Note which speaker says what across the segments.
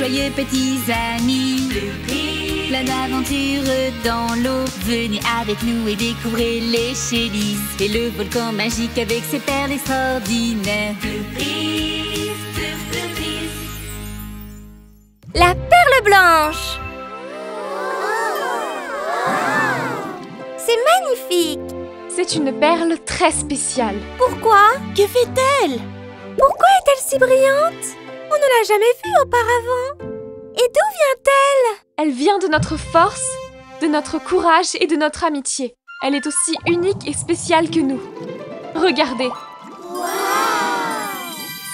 Speaker 1: joyeux petits amis. Plein d'aventures dans l'eau. Venez avec nous et découvrez les Chélises et le volcan magique avec ses perles extraordinaires.
Speaker 2: La perle blanche. C'est magnifique.
Speaker 3: C'est une perle très spéciale.
Speaker 2: Pourquoi? Que fait-elle? Pourquoi est-elle si brillante? On ne l'a jamais vue auparavant. Et d'où vient-elle?
Speaker 3: Elle vient de notre force, de notre courage et de notre amitié. Elle est aussi unique et spéciale que nous. Regardez.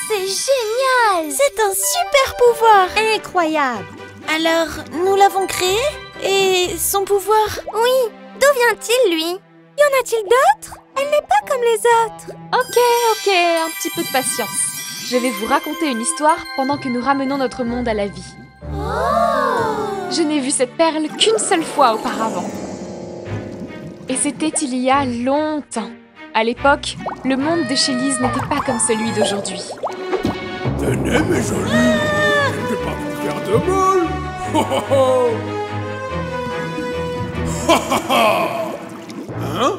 Speaker 2: C'est génial! C'est un super pouvoir! Incroyable! Alors, nous l'avons créé? Et son pouvoir? Oui, d'où vient-il, lui? Y en a-t-il d'autres? Elle n'est pas comme les autres.
Speaker 3: Ok, un petit peu de patience. Je vais vous raconter une histoire pendant que nous ramenons notre monde à la vie. Je n'ai vu cette perle qu'une seule fois auparavant. Et c'était il y a longtemps. À l'époque, le monde des Chélises n'était pas comme celui d'aujourd'hui.
Speaker 4: Tenez, mes jolis, je ne vais pas vous faire de mal. Hein?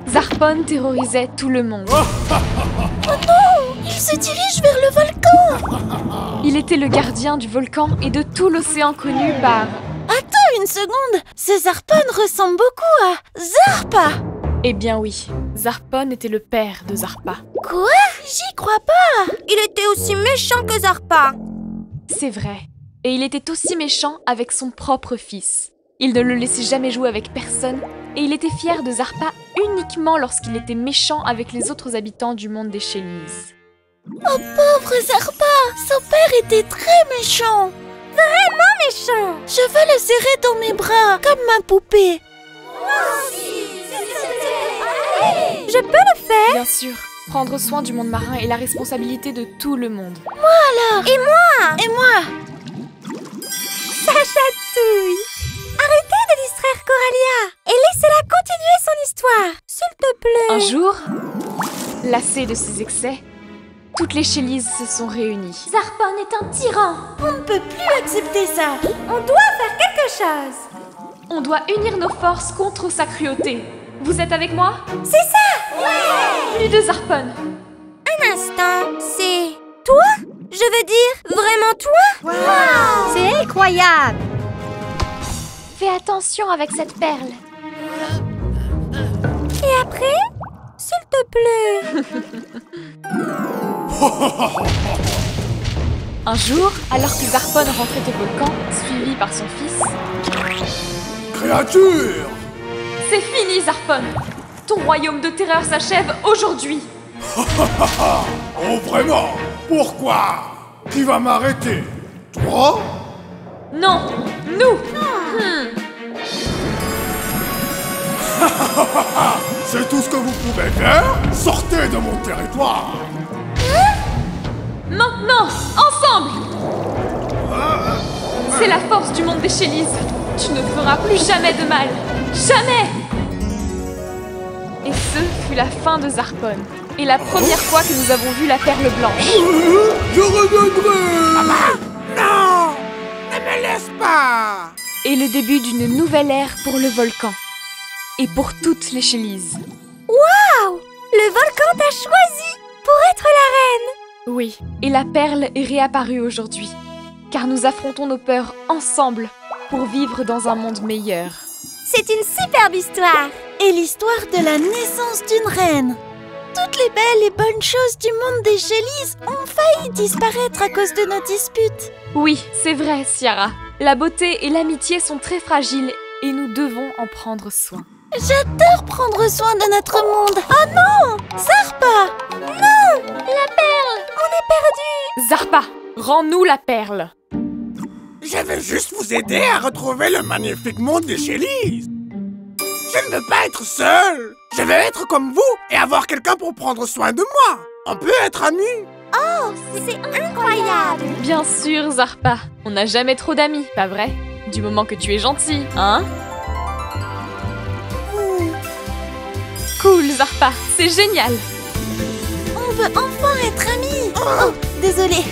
Speaker 3: Zarpon terrorisait tout le monde.
Speaker 2: Oh non! Il se dirige vers le volcan!
Speaker 3: Il était le gardien du volcan et de tout l'océan connu par...
Speaker 2: Attends une seconde! Ce Zarpon ressemble beaucoup à Zarpa!
Speaker 3: Eh bien oui, Zarpon était le père de Zarpa.
Speaker 2: Quoi? J'y crois pas! Il était aussi méchant que Zarpa!
Speaker 3: C'est vrai. Et il était aussi méchant avec son propre fils. Il ne le laissait jamais jouer avec personne et il était fier de Zarpa uniquement lorsqu'il était méchant avec les autres habitants du monde des Chélises.
Speaker 2: Oh pauvre Zarpa! Son père était très méchant! Vraiment méchant! Je veux le serrer dans mes bras, comme ma poupée! Moi aussi! Je peux le faire?
Speaker 3: Bien sûr, prendre soin du monde marin est la responsabilité de tout le monde.
Speaker 2: Moi alors? Et moi? Et moi? Ça chatouille! Arrêtez de distraire Coralia et laissez-la continuer son histoire, s'il te plaît.
Speaker 3: Un jour, lassée de ses excès, toutes les Chélises se sont réunies.
Speaker 2: Zarpon est un tyran. On ne peut plus accepter ça. On doit faire quelque chose.
Speaker 3: On doit unir nos forces contre sa cruauté. Vous êtes avec moi?
Speaker 2: C'est ça! Ouais!
Speaker 3: Plus de Zarpon.
Speaker 2: Un instant, c'est... toi? Je veux dire, vraiment toi? Wow! C'est incroyable!
Speaker 3: Fais attention avec cette perle.
Speaker 2: Et après? S'il te plaît.
Speaker 3: Un jour, alors que Zarpon rentrait au volcan, suivi par son fils...
Speaker 4: Créature!
Speaker 3: C'est fini, Zarpon! Ton royaume de terreur s'achève aujourd'hui!
Speaker 4: Oh, vraiment? Pourquoi? Qui va m'arrêter? Toi?
Speaker 3: Non! Nous!
Speaker 4: C'est tout ce que vous pouvez faire? Sortez de mon territoire!
Speaker 3: Maintenant! Ensemble! C'est la force du monde des Chélises! Tu ne feras plus jamais de mal! Jamais! Et ce fut la fin de Zarpon. Et la première fois que nous avons vu la perle blanche.
Speaker 4: Je reviendrai! Non! Ne me laisse pas!
Speaker 3: Et le début d'une nouvelle ère pour le volcan. Et pour toutes les Chélises.
Speaker 2: Waouh! Le volcan t'a choisi pour être la reine!
Speaker 3: Oui, et la perle est réapparue aujourd'hui. Car nous affrontons nos peurs ensemble pour vivre dans un monde meilleur.
Speaker 2: C'est une superbe histoire! Et l'histoire de la naissance d'une reine. Toutes les belles et bonnes choses du monde des Chélises ont failli disparaître à cause de nos disputes.
Speaker 3: Oui, c'est vrai, Ciara. La beauté et l'amitié sont très fragiles et nous devons en prendre soin.
Speaker 2: J'adore prendre soin de notre monde. Oh non! Zarpa! Non! La perle! On est perdu!
Speaker 3: Zarpa, rends-nous la perle.
Speaker 4: Je vais juste vous aider à retrouver le magnifique monde des Chélises. Je ne veux pas être seul. Je veux être comme vous et avoir quelqu'un pour prendre soin de moi. On peut être amis.
Speaker 2: Oh, c'est incroyable!
Speaker 3: Bien sûr, Zarpa. On n'a jamais trop d'amis, pas vrai? Du moment que tu es gentil, hein? Cool, Zarpa. C'est génial.
Speaker 2: On peut enfin être amis. Oh, désolée.